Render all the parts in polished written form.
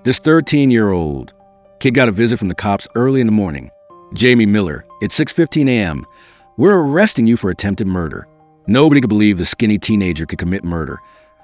This 13-year-old kid got a visit from the cops early in the morning. Jamie Miller, it's 6:15 a.m. We're arresting you for attempted murder. Nobody could believe the skinny teenager could commit murder,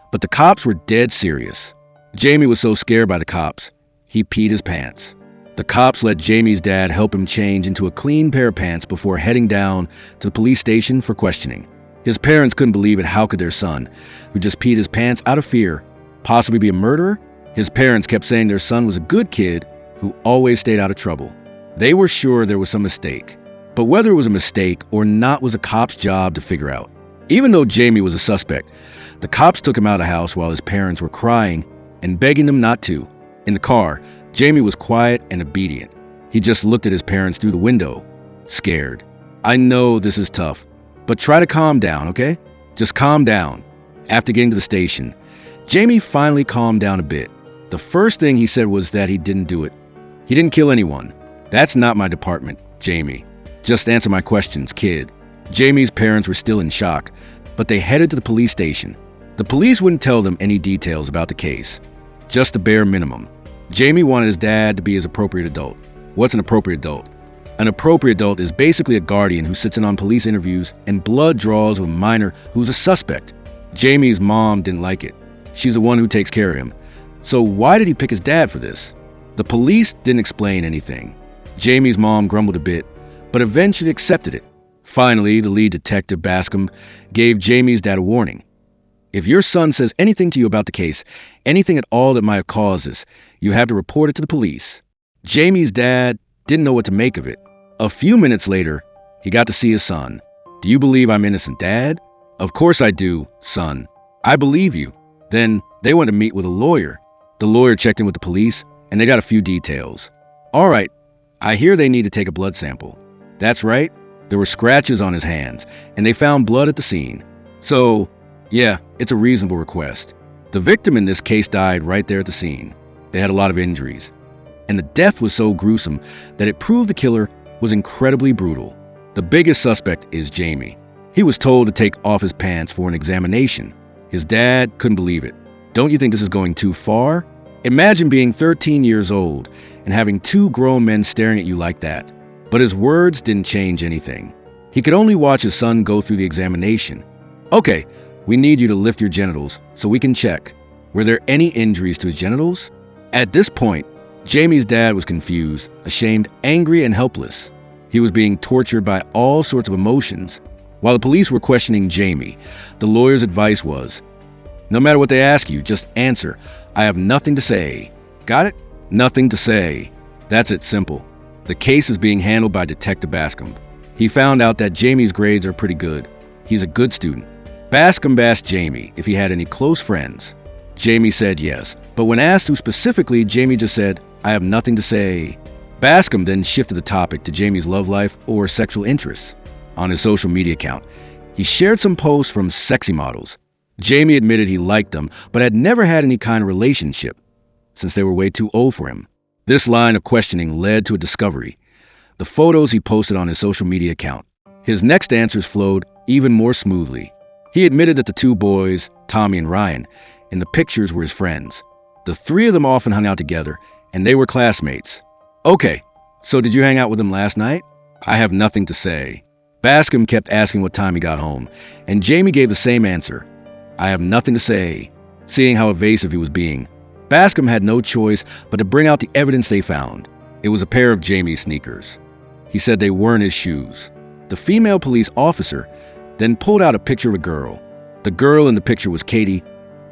but the cops were dead serious. Jamie was so scared by the cops, he peed his pants. The cops let Jamie's dad help him change into a clean pair of pants before heading down to the police station for questioning. His parents couldn't believe it. How could their son, who just peed his pants out of fear, possibly be a murderer? His parents kept saying their son was a good kid who always stayed out of trouble. They were sure there was some mistake, but whether it was a mistake or not was a cop's job to figure out. Even though Jamie was a suspect, the cops took him out of the house while his parents were crying and begging them not to. In the car, Jamie was quiet and obedient. He just looked at his parents through the window, scared. I know this is tough, but try to calm down, okay? Just calm down. After getting to the station, Jamie finally calmed down a bit. The first thing he said was that he didn't do it. He didn't kill anyone. That's not my department, Jamie. Just answer my questions, kid. Jamie's parents were still in shock, but they headed to the police station. The police wouldn't tell them any details about the case, just the bare minimum. Jamie wanted his dad to be his appropriate adult. What's an appropriate adult? An appropriate adult is basically a guardian who sits in on police interviews and blood draws with a minor who's a suspect. Jamie's mom didn't like it. She's the one who takes care of him. So why did he pick his dad for this? The police didn't explain anything. Jamie's mom grumbled a bit, but eventually accepted it. Finally, the lead detective, Bascom, gave Jamie's dad a warning. If your son says anything to you about the case, anything at all that might have caused this, you have to report it to the police. Jamie's dad didn't know what to make of it. A few minutes later, he got to see his son. Do you believe I'm innocent, Dad? Of course I do, son. I believe you. Then they went to meet with a lawyer. The lawyer checked in with the police, and they got a few details. All right, I hear they need to take a blood sample. That's right. There were scratches on his hands, and they found blood at the scene. So, yeah, it's a reasonable request. The victim in this case died right there at the scene. They had a lot of injuries, and the death was so gruesome that it proved the killer was incredibly brutal. The biggest suspect is Jamie. He was told to take off his pants for an examination. His dad couldn't believe it. Don't you think this is going too far? Imagine being 13 years old and having two grown men staring at you like that. But his words didn't change anything. He could only watch his son go through the examination. Okay, we need you to lift your genitals so we can check. Were there any injuries to his genitals? At this point, Jamie's dad was confused, ashamed, angry, and helpless. He was being tortured by all sorts of emotions. While the police were questioning Jamie, the lawyer's advice was, no matter what they ask you, just answer, I have nothing to say. Got it? Nothing to say. That's it, simple. The case is being handled by Detective Bascom. He found out that Jamie's grades are pretty good. He's a good student. Bascom asked Jamie if he had any close friends. Jamie said yes, but when asked who specifically, Jamie just said, I have nothing to say. Bascom then shifted the topic to Jamie's love life or sexual interests. On his social media account, he shared some posts from sexy models. Jamie admitted he liked them, but had never had any kind of relationship, since they were way too old for him. This line of questioning led to a discovery: the photos he posted on his social media account. His next answers flowed even more smoothly. He admitted that the two boys, Tommy and Ryan, in the pictures were his friends. The three of them often hung out together, and they were classmates. Okay, so did you hang out with them last night? I have nothing to say. Bascom kept asking what time he got home, and Jamie gave the same answer. I have nothing to say. Seeing how evasive he was being, Bascom had no choice but to bring out the evidence they found. It was a pair of Jamie's sneakers. He said they weren't his shoes. The female police officer then pulled out a picture of a girl. The girl in the picture was Katie,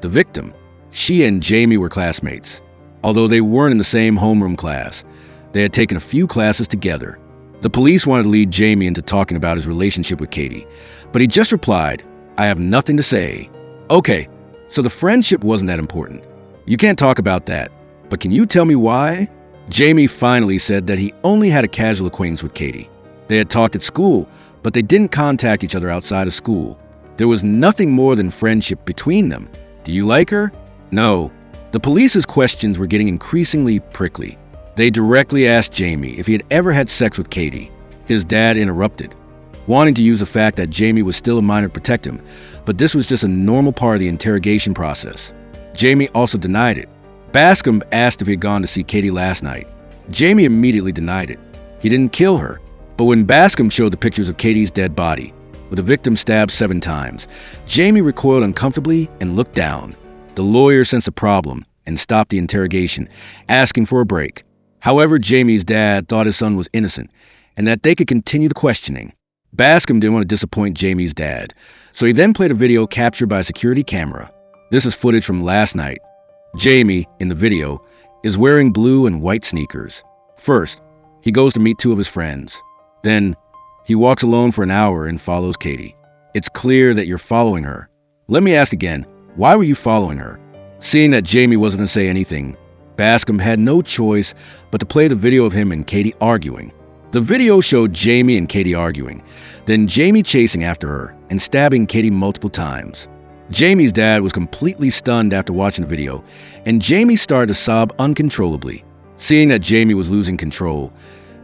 the victim. She and Jamie were classmates. Although they weren't in the same homeroom class, they had taken a few classes together. The police wanted to lead Jamie into talking about his relationship with Katie, but he just replied, I have nothing to say. Okay, so the friendship wasn't that important. You can't talk about that, but can you tell me why? Jamie finally said that he only had a casual acquaintance with Katie. They had talked at school, but they didn't contact each other outside of school. There was nothing more than friendship between them. Do you like her? No. The police's questions were getting increasingly prickly. They directly asked Jamie if he had ever had sex with Katie. His dad interrupted, wanting to use the fact that Jamie was still a minor to protect him, but this was just a normal part of the interrogation process. Jamie also denied it. Bascom asked if he had gone to see Katie last night. Jamie immediately denied it. He didn't kill her. But when Bascom showed the pictures of Katie's dead body, with the victim stabbed 7 times, Jamie recoiled uncomfortably and looked down. The lawyer sensed a problem and stopped the interrogation, asking for a break. However, Jamie's dad thought his son was innocent and that they could continue the questioning. Bascom didn't want to disappoint Jamie's dad, so he then played a video captured by a security camera. This is footage from last night. Jamie, in the video, is wearing blue and white sneakers. First, he goes to meet 2 of his friends. Then, he walks alone for an hour and follows Katie. It's clear that you're following her. Let me ask again, why were you following her? Seeing that Jamie wasn't going to say anything, Bascom had no choice but to play the video of him and Katie arguing. The video showed Jamie and Katie arguing, then Jamie chasing after her and stabbing Katie multiple times. Jamie's dad was completely stunned after watching the video, and Jamie started to sob uncontrollably. Seeing that Jamie was losing control,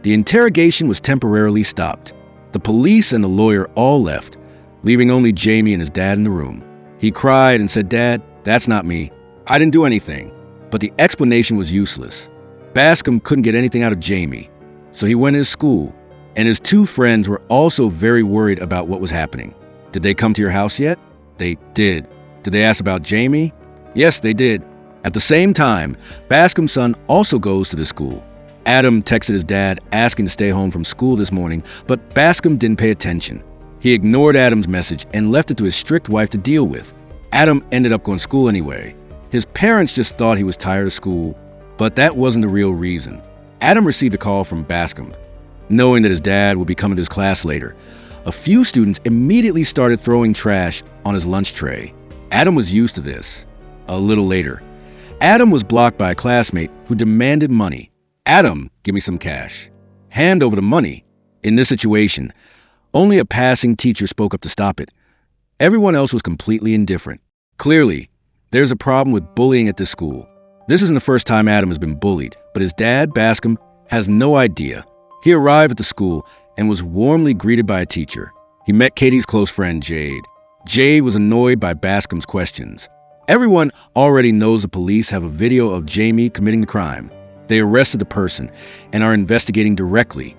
the interrogation was temporarily stopped. The police and the lawyer all left, leaving only Jamie and his dad in the room. He cried and said, "Dad, that's not me. I didn't do anything." But the explanation was useless. Bascom couldn't get anything out of Jamie, so he went to his school, and his 2 friends were also very worried about what was happening. Did they come to your house yet? They did. Did they ask about Jamie? Yes, they did. At the same time, Bascom's son also goes to the school. Adam texted his dad asking to stay home from school this morning, but Bascom didn't pay attention. He ignored Adam's message and left it to his strict wife to deal with. Adam ended up going to school anyway. His parents just thought he was tired of school, but that wasn't the real reason. Adam received a call from Bascom. Knowing that his dad would be coming to his class later, a few students immediately started throwing trash on his lunch tray. Adam was used to this. A little later, Adam was blocked by a classmate who demanded money. "Adam, give me some cash." Hand over the money. In this situation, only a passing teacher spoke up to stop it. Everyone else was completely indifferent. Clearly, there's a problem with bullying at this school. This isn't the first time Adam has been bullied, but his dad, Bascom, has no idea. He arrived at the school and was warmly greeted by a teacher. He met Katie's close friend, Jade. Jade was annoyed by Bascom's questions. Everyone already knows the police have a video of Jamie committing the crime. They arrested the person and are investigating directly.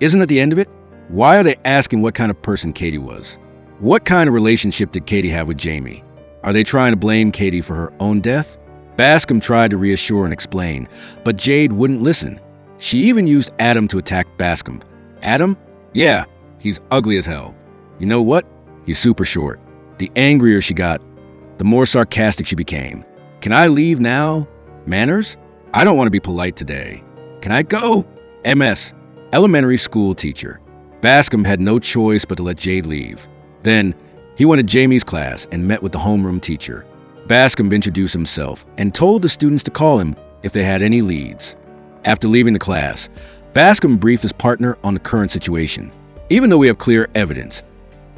Isn't that the end of it? Why are they asking what kind of person Katie was? What kind of relationship did Katie have with Jamie? Are they trying to blame Katie for her own death? Bascom tried to reassure and explain, but Jade wouldn't listen. She even used Adam to attack Bascom. Adam? Yeah, he's ugly as hell. You know what? He's super short. The angrier she got, the more sarcastic she became. Can I leave now? Manners? I don't want to be polite today. Can I go? MS, elementary school teacher. Bascom had no choice but to let Jade leave. Then, he went to Jamie's class and met with the homeroom teacher. Bascom introduced himself and told the students to call him if they had any leads. After leaving the class, Bascom briefed his partner on the current situation. Even though we have clear evidence,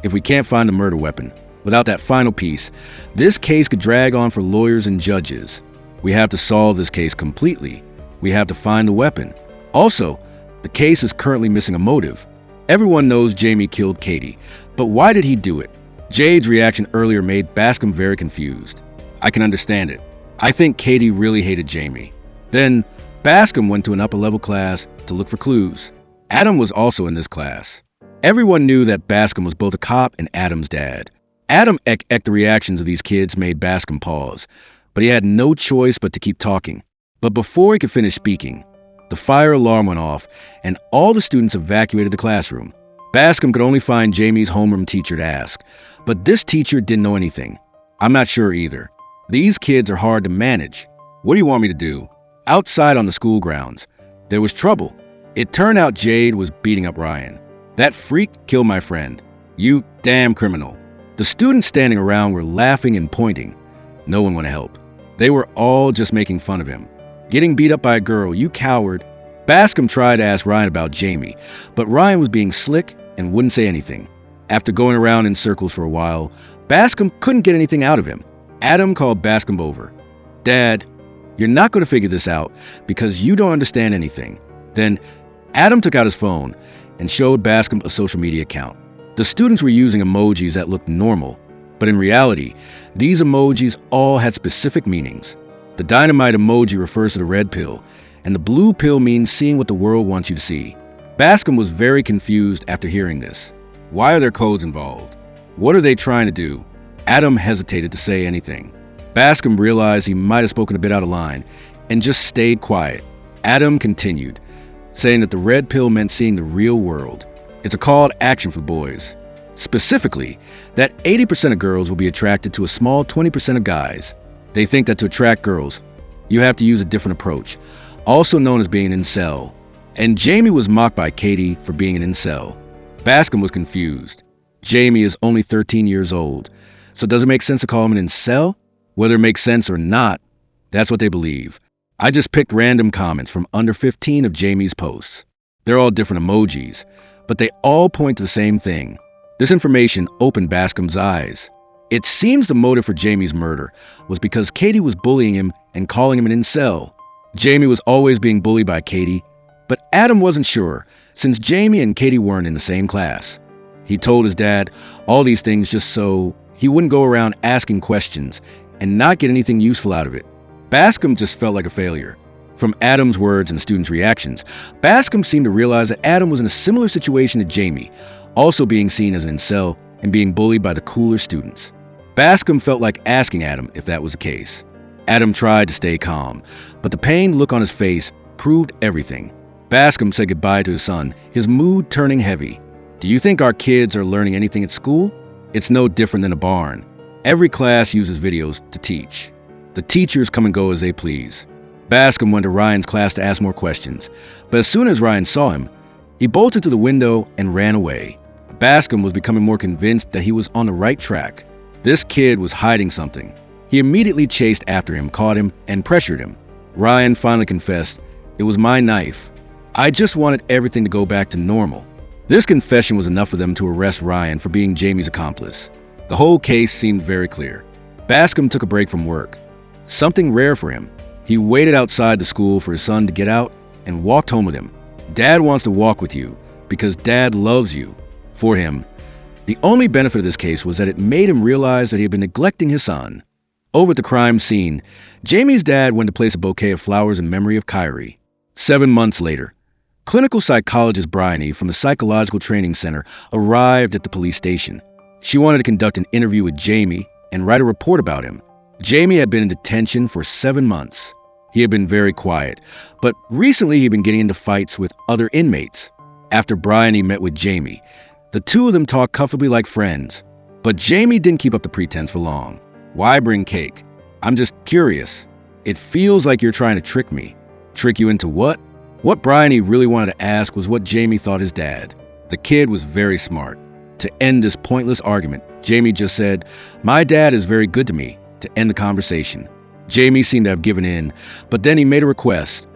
if we can't find the murder weapon, without that final piece, this case could drag on for lawyers and judges. We have to solve this case completely. We have to find the weapon. Also, the case is currently missing a motive. Everyone knows Jamie killed Katie, but why did he do it? Jade's reaction earlier made Bascom very confused. I can understand it. I think Katie really hated Jamie. Then, Bascom went to an upper-level class to look for clues. Adam was also in this class. Everyone knew that Bascom was both a cop and Adam's dad. Adam the reactions of these kids made Bascom pause, but he had no choice but to keep talking. But before he could finish speaking, the fire alarm went off and all the students evacuated the classroom. Bascom could only find Jamie's homeroom teacher to ask, but this teacher didn't know anything. I'm not sure either. These kids are hard to manage. What do you want me to do? Outside on the school grounds, there was trouble. It turned out Jade was beating up Ryan. That freak killed my friend. You damn criminal. The students standing around were laughing and pointing. No one wanted to help. They were all just making fun of him. Getting beat up by a girl, you coward. Bascom tried to ask Ryan about Jamie, but Ryan was being slick and wouldn't say anything. After going around in circles for a while, Bascom couldn't get anything out of him. Adam called Bascom over. Dad, you're not going to figure this out because you don't understand anything. Then Adam took out his phone and showed Bascom a social media account. The students were using emojis that looked normal, but in reality, these emojis all had specific meanings. The dynamite emoji refers to the red pill, and the blue pill means seeing what the world wants you to see. Bascom was very confused after hearing this. Why are there codes involved? What are they trying to do? Adam hesitated to say anything. Bascom realized he might have spoken a bit out of line and just stayed quiet. Adam continued, saying that the red pill meant seeing the real world. It's a call to action for boys. Specifically, that 80% of girls will be attracted to a small 20% of guys. They think that to attract girls, you have to use a different approach, also known as being an incel. And Jamie was mocked by Katie for being an incel. Bascom was confused. Jamie is only 13 years old, so does it make sense to call him an incel? Whether it makes sense or not, that's what they believe. I just picked random comments from under 15 of Jamie's posts. They're all different emojis, but they all point to the same thing. This information opened Bascom's eyes. It seems the motive for Jamie's murder was because Katie was bullying him and calling him an incel. Jamie was always being bullied by Katie, but Adam wasn't sure, since Jamie and Katie weren't in the same class. He told his dad all these things just so he wouldn't go around asking questions and not get anything useful out of it. Bascom just felt like a failure. From Adam's words and the students' reactions, Bascom seemed to realize that Adam was in a similar situation to Jamie, also being seen as an incel and being bullied by the cooler students. Bascom felt like asking Adam if that was the case. Adam tried to stay calm, but the pained look on his face proved everything. Bascom said goodbye to his son, his mood turning heavy. Do you think our kids are learning anything at school? It's no different than a barn. Every class uses videos to teach. The teachers come and go as they please. Bascom went to Ryan's class to ask more questions, but as soon as Ryan saw him, he bolted to the window and ran away. Bascom was becoming more convinced that he was on the right track. This kid was hiding something. He immediately chased after him, caught him, and pressured him. Ryan finally confessed, "It was my knife. I just wanted everything to go back to normal." This confession was enough for them to arrest Ryan for being Jamie's accomplice. The whole case seemed very clear. Bascom took a break from work, something rare for him. He waited outside the school for his son to get out and walked home with him. Dad wants to walk with you because Dad loves you. For him, the only benefit of this case was that it made him realize that he had been neglecting his son. Over at the crime scene, Jamie's dad went to place a bouquet of flowers in memory of Kyrie. 7 months later, clinical psychologist Bryony from the Psychological Training Center arrived at the police station. She wanted to conduct an interview with Jamie and write a report about him. Jamie had been in detention for 7 months. He had been very quiet, but recently he'd been getting into fights with other inmates. After Bryony met with Jamie, the two of them talked comfortably like friends. But Jamie didn't keep up the pretense for long. "Why bring cake? I'm just curious. It feels like you're trying to trick me." Trick you into what? What Bryony really wanted to ask was what Jamie thought his dad. The kid was very smart. To end this pointless argument, Jamie just said, "My dad is very good to me," to end the conversation. Jamie seemed to have given in, but then he made a request.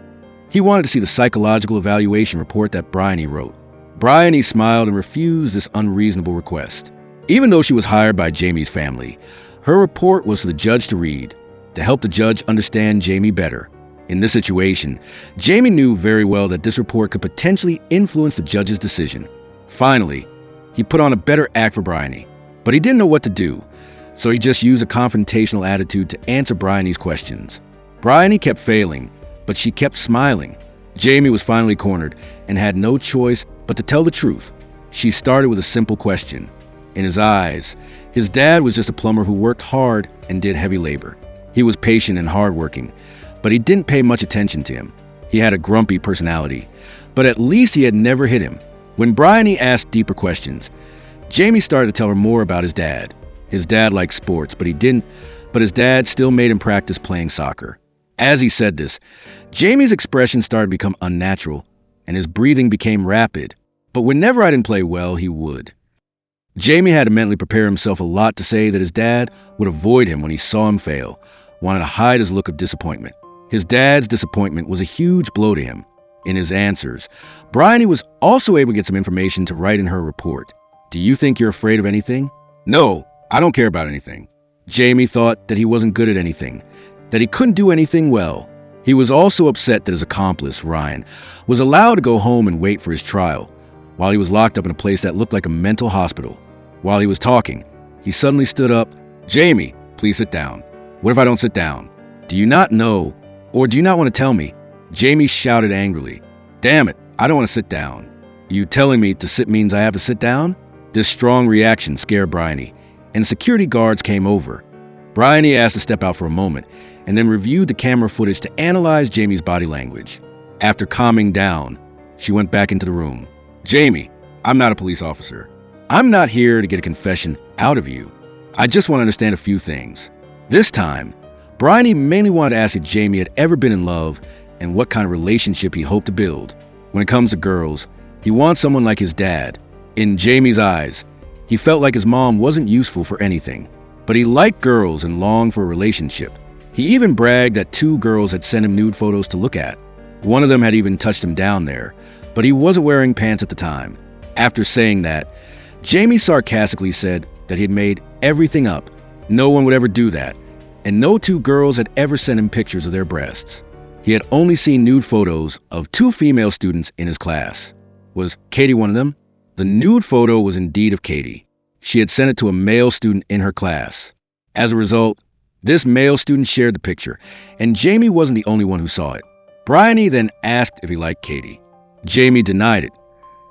He wanted to see the psychological evaluation report that Bryony wrote. Bryony smiled and refused this unreasonable request. Even though she was hired by Jamie's family, her report was for the judge to read, to help the judge understand Jamie better. In this situation, Jamie knew very well that this report could potentially influence the judge's decision. Finally, he put on a better act for Bryony, but he didn't know what to do, so he just used a confrontational attitude to answer Bryony's questions. Bryony kept failing, but she kept smiling. Jamie was finally cornered and had no choice but to tell the truth. She started with a simple question. In his eyes, his dad was just a plumber who worked hard and did heavy labor. He was patient and hardworking, but he didn't pay much attention to him. He had a grumpy personality, but at least he had never hit him. When Bryony asked deeper questions, Jamie started to tell her more about his dad. His dad liked sports, but his dad still made him practice playing soccer. As he said this, Jamie's expression started to become unnatural, and his breathing became rapid. But whenever I didn't play well, he would. Jamie had to mentally prepare himself a lot to say that his dad would avoid him when he saw him fail, wanted to hide his look of disappointment. His dad's disappointment was a huge blow to him. In his answers, Bryony was also able to get some information to write in her report. "Do you think you're afraid of anything?" "No, I don't care about anything." Jamie thought that he wasn't good at anything, that he couldn't do anything well. He was also upset that his accomplice, Ryan, was allowed to go home and wait for his trial, while he was locked up in a place that looked like a mental hospital. While he was talking, he suddenly stood up. "Jamie, please sit down." "What if I don't sit down?" Do you not know, or do you not want to tell me? Jamie shouted angrily. Damn it, I don't want to sit down. You telling me to sit means I have to sit down? This strong reaction scared Bryony, and security guards came over. Bryony asked to step out for a moment, and then reviewed the camera footage to analyze Jamie's body language. After calming down, she went back into the room. Jamie, I'm not a police officer. I'm not here to get a confession out of you. I just want to understand a few things. This time, Bryony mainly wanted to ask if Jamie had ever been in love and what kind of relationship he hoped to build. When it comes to girls, he wants someone like his dad. In Jamie's eyes, he felt like his mom wasn't useful for anything, but he liked girls and longed for a relationship. He even bragged that 2 girls had sent him nude photos to look at. One of them had even touched him down there, but he wasn't wearing pants at the time. After saying that, Jamie sarcastically said that he had made everything up. No one would ever do that, and no 2 girls had ever sent him pictures of their breasts. He had only seen nude photos of 2 female students in his class. Was Katie one of them? The nude photo was indeed of Katie. She had sent it to a male student in her class. As a result, this male student shared the picture, and Jamie wasn't the only one who saw it. Bryony then asked if he liked Katie. Jamie denied it,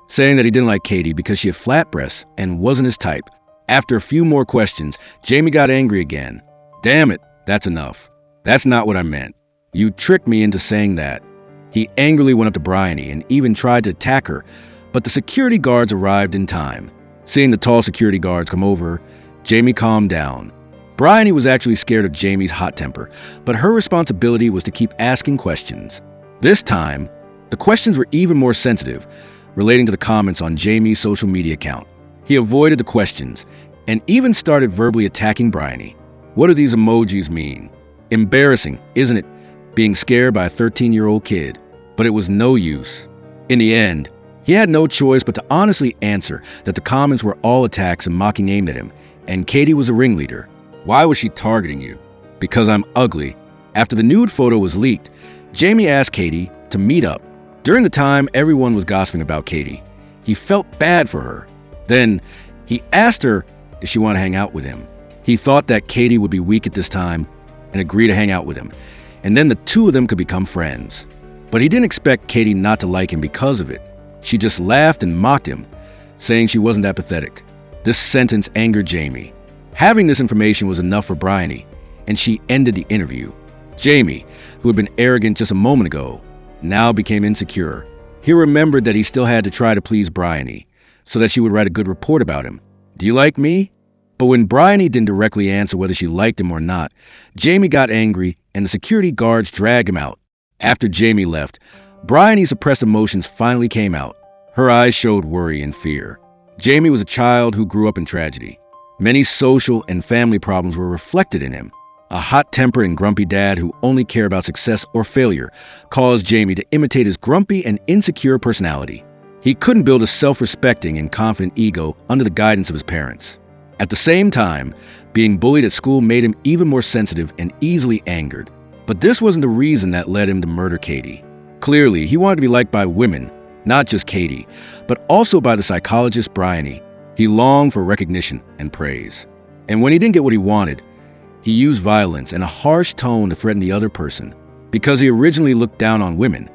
saying that he didn't like Katie because she had flat breasts and wasn't his type. After a few more questions, Jamie got angry again. Damn it, that's enough. That's not what I meant. You tricked me into saying that. He angrily went up to Bryony and even tried to attack her, but the security guards arrived in time. Seeing the tall security guards come over, Jamie calmed down. Bryony was actually scared of Jamie's hot temper, but her responsibility was to keep asking questions. This time, the questions were even more sensitive, relating to the comments on Jamie's social media account. He avoided the questions and even started verbally attacking Bryony. What do these emojis mean? Embarrassing, isn't it? Being scared by a 13-year-old kid. But it was no use. In the end, he had no choice but to honestly answer that the comments were all attacks and mocking aimed at him, and Katie was a ringleader. Why was she targeting you? Because I'm ugly. After the nude photo was leaked, Jamie asked Katie to meet up. During the time, everyone was gossiping about Katie. He felt bad for her. Then, he asked her if she wanted to hang out with him. He thought that Katie would be weak at this time and agree to hang out with him, and then the 2 of them could become friends. But he didn't expect Katie not to like him because of it. She just laughed and mocked him, saying she wasn't that pathetic. This sentence angered Jamie. Having this information was enough for Bryony, and she ended the interview. Jamie, who had been arrogant just a moment ago, now became insecure. He remembered that he still had to try to please Bryony, so that she would write a good report about him. Do you like me? But when Bryony didn't directly answer whether she liked him or not, Jamie got angry and the security guards dragged him out. After Jamie left, Bryony's suppressed emotions finally came out. Her eyes showed worry and fear. Jamie was a child who grew up in tragedy. Many social and family problems were reflected in him. A hot-tempered and grumpy dad who only cared about success or failure caused Jamie to imitate his grumpy and insecure personality. He couldn't build a self-respecting and confident ego under the guidance of his parents. At the same time, being bullied at school made him even more sensitive and easily angered. But this wasn't the reason that led him to murder Katie. Clearly, he wanted to be liked by women, not just Katie, but also by the psychologist Bryony. He longed for recognition and praise. And when he didn't get what he wanted, he used violence and a harsh tone to threaten the other person. Because he originally looked down on women,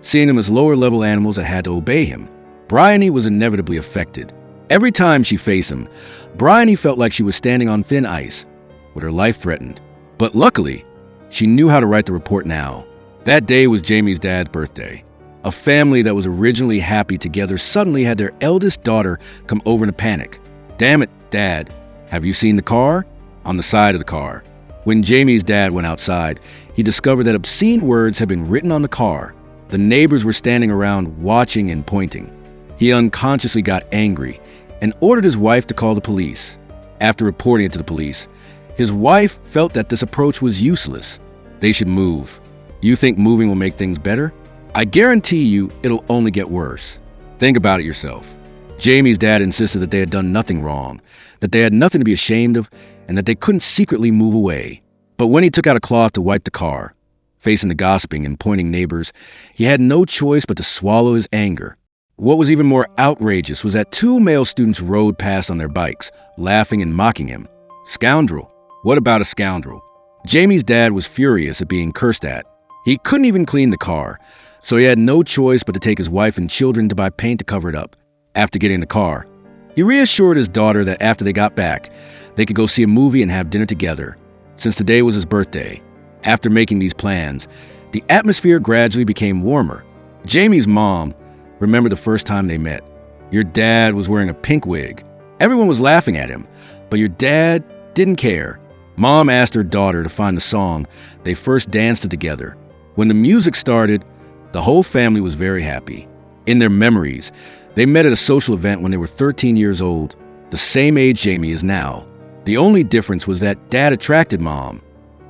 seeing them as lower-level animals that had to obey him, Bryony was inevitably affected. Every time she faced him, Bryony felt like she was standing on thin ice, with her life threatened. But luckily, she knew how to write the report now. That day was Jamie's dad's birthday. A family that was originally happy together suddenly had their eldest daughter come over in a panic. Damn it, Dad, have you seen the car? On the side of the car. When Jamie's dad went outside, he discovered that obscene words had been written on the car. The neighbors were standing around watching and pointing. He unconsciously got angry and ordered his wife to call the police. After reporting it to the police, his wife felt that this approach was useless. They should move. You think moving will make things better? I guarantee you it'll only get worse. Think about it yourself. Jamie's dad insisted that they had done nothing wrong, that they had nothing to be ashamed of, and that they couldn't secretly move away. But when he took out a cloth to wipe the car, facing the gossiping and pointing neighbors, he had no choice but to swallow his anger. What was even more outrageous was that 2 male students rode past on their bikes, laughing and mocking him. Scoundrel. What about a scoundrel? Jamie's dad was furious at being cursed at. He couldn't even clean the car, so he had no choice but to take his wife and children to buy paint to cover it up. After getting in the car, he reassured his daughter that after they got back, they could go see a movie and have dinner together, since today was his birthday. After making these plans, the atmosphere gradually became warmer. Jamie's mom remembered the first time they met. Your dad was wearing a pink wig. Everyone was laughing at him, but your dad didn't care. Mom asked her daughter to find the song they first danced to together. When the music started, the whole family was very happy. In their memories, they met at a social event when they were 13 years old, the same age Jamie is now. The only difference was that Dad attracted Mom.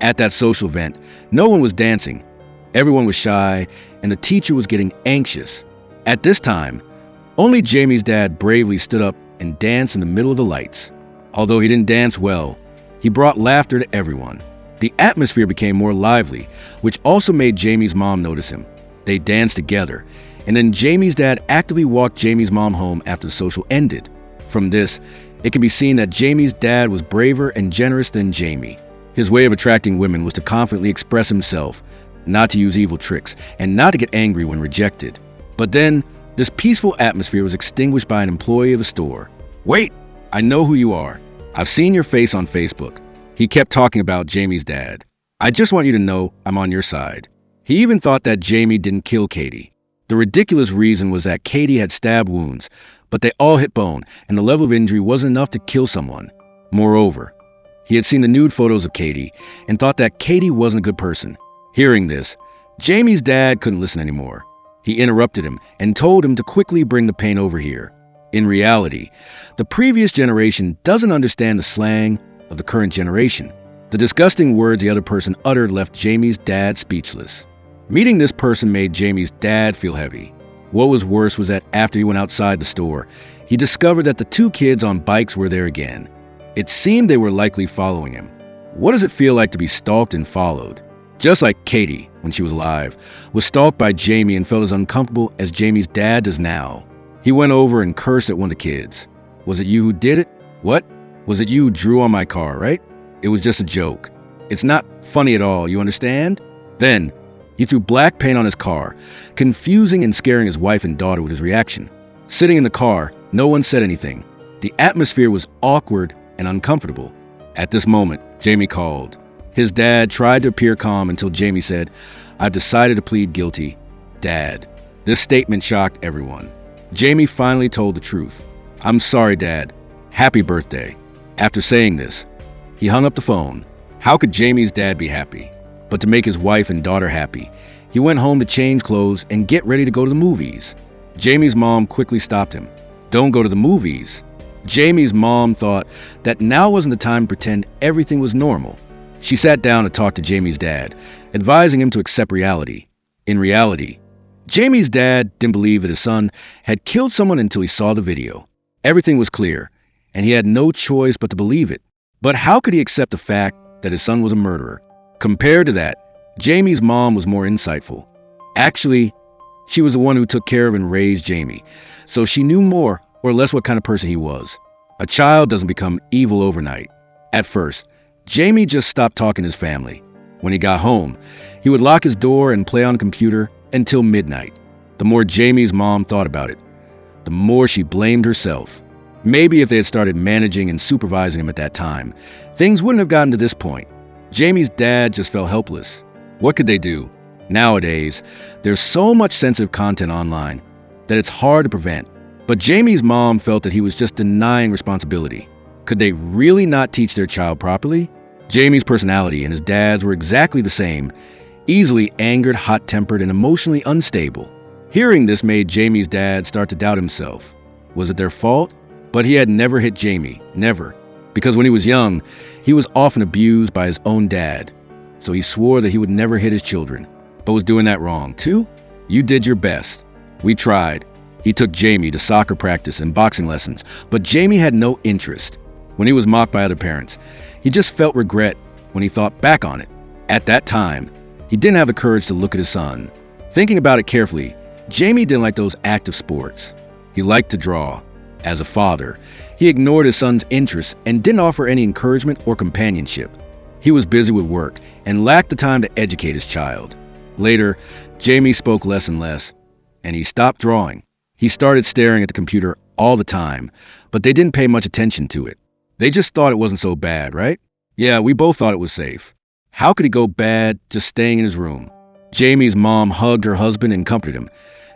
At that social event, no one was dancing. Everyone was shy, and the teacher was getting anxious. At this time, only Jamie's dad bravely stood up and danced in the middle of the lights. Although he didn't dance well, he brought laughter to everyone. The atmosphere became more lively, which also made Jamie's mom notice him. They danced together, and then Jamie's dad actively walked Jamie's mom home after the social ended. From this, it can be seen that Jamie's dad was braver and generous than Jamie. His way of attracting women was to confidently express himself, not to use evil tricks, and not to get angry when rejected. But then, this peaceful atmosphere was extinguished by an employee of the store. "Wait, I know who you are. I've seen your face on Facebook." He kept talking about Jamie's dad. "I just want you to know I'm on your side." He even thought that Jamie didn't kill Katie. The ridiculous reason was that Katie had stab wounds, but they all hit bone, and the level of injury wasn't enough to kill someone. Moreover, he had seen the nude photos of Katie and thought that Katie wasn't a good person. Hearing this, Jamie's dad couldn't listen anymore. He interrupted him and told him to quickly bring the paint over here. In reality, the previous generation doesn't understand the slang of the current generation. The disgusting words the other person uttered left Jamie's dad speechless. Meeting this person made Jamie's dad feel heavy. What was worse was that after he went outside the store, he discovered that the two kids on bikes were there again. It seemed they were likely following him. What does it feel like to be stalked and followed? Just like Katie, when she was alive, was stalked by Jamie and felt as uncomfortable as Jamie's dad does now. He went over and cursed at one of the kids. "Was it you who did it? What? Was it you who drew on my car, right? It was just a joke. It's not funny at all, you understand?" Then, he threw black paint on his car, confusing and scaring his wife and daughter with his reaction. Sitting in the car, no one said anything. The atmosphere was awkward and uncomfortable. At this moment, Jamie called. His dad tried to appear calm until Jamie said, "I've decided to plead guilty, Dad." This statement shocked everyone. Jamie finally told the truth. "I'm sorry, Dad. Happy birthday." After saying this, he hung up the phone. How could Jamie's dad be happy? But to make his wife and daughter happy, he went home to change clothes and get ready to go to the movies. Jamie's mom quickly stopped him. "Don't go to the movies." Jamie's mom thought that now wasn't the time to pretend everything was normal. She sat down to talk to Jamie's dad, advising him to accept reality. In reality, Jamie's dad didn't believe that his son had killed someone until he saw the video. Everything was clear, and he had no choice but to believe it. But how could he accept the fact that his son was a murderer? Compared to that, Jamie's mom was more insightful. Actually, she was the one who took care of and raised Jamie, so she knew more or less what kind of person he was. A child doesn't become evil overnight. At first, Jamie just stopped talking to his family. When he got home, he would lock his door and play on the computer until midnight. The more Jamie's mom thought about it, the more she blamed herself. Maybe if they had started managing and supervising him at that time, things wouldn't have gotten to this point. Jamie's dad just felt helpless. What could they do? Nowadays, there's so much sensitive content online that it's hard to prevent. But Jamie's mom felt that he was just denying responsibility. Could they really not teach their child properly? Jamie's personality and his dad's were exactly the same, easily angered, hot-tempered, and emotionally unstable. Hearing this made Jamie's dad start to doubt himself. Was it their fault? But he had never hit Jamie, never. Because when he was young, he was often abused by his own dad. So he swore that he would never hit his children. But was doing that wrong, too? You did your best. We tried. He took Jamie to soccer practice and boxing lessons, but Jamie had no interest. When he was mocked by other parents, he just felt regret when he thought back on it. At that time, he didn't have the courage to look at his son. Thinking about it carefully, Jamie didn't like those active sports. He liked to draw. As a father, he ignored his son's interests and didn't offer any encouragement or companionship. He was busy with work and lacked the time to educate his child. Later, Jamie spoke less and less, and he stopped drawing. He started staring at the computer all the time, but they didn't pay much attention to it. They just thought it wasn't so bad, right? Yeah, we both thought it was safe. How could he go bad just staying in his room? Jamie's mom hugged her husband and comforted him,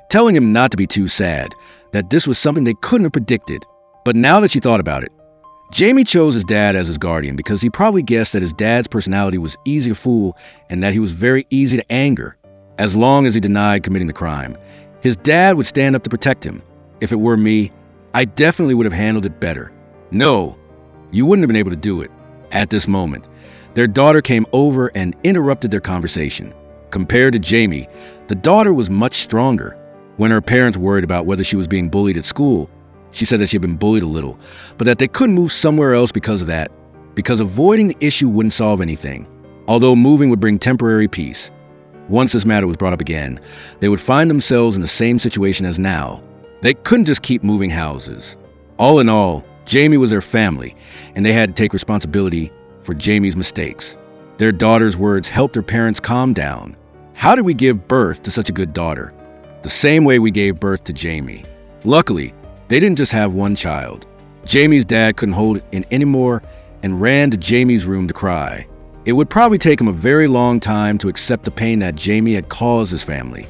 telling him not to be too sad, that this was something they couldn't have predicted. But now that she thought about it, Jamie chose his dad as his guardian because he probably guessed that his dad's personality was easy to fool and that he was very easy to anger. As long as he denied committing the crime, his dad would stand up to protect him. If it were me, I definitely would have handled it better. No, you wouldn't have been able to do it. At this moment, their daughter came over and interrupted their conversation. Compared to Jamie, the daughter was much stronger. When her parents worried about whether she was being bullied at school, she said that she had been bullied a little, but that they couldn't move somewhere else because of that, because avoiding the issue wouldn't solve anything, although moving would bring temporary peace. Once this matter was brought up again, they would find themselves in the same situation as now. They couldn't just keep moving houses. All in all, Jamie was their family, and they had to take responsibility for Jamie's mistakes. Their daughter's words helped their parents calm down. How did we give birth to such a good daughter? The same way we gave birth to Jamie. Luckily, they didn't just have one child. Jamie's dad couldn't hold it in anymore and ran to Jamie's room to cry. It would probably take him a very long time to accept the pain that Jamie had caused his family.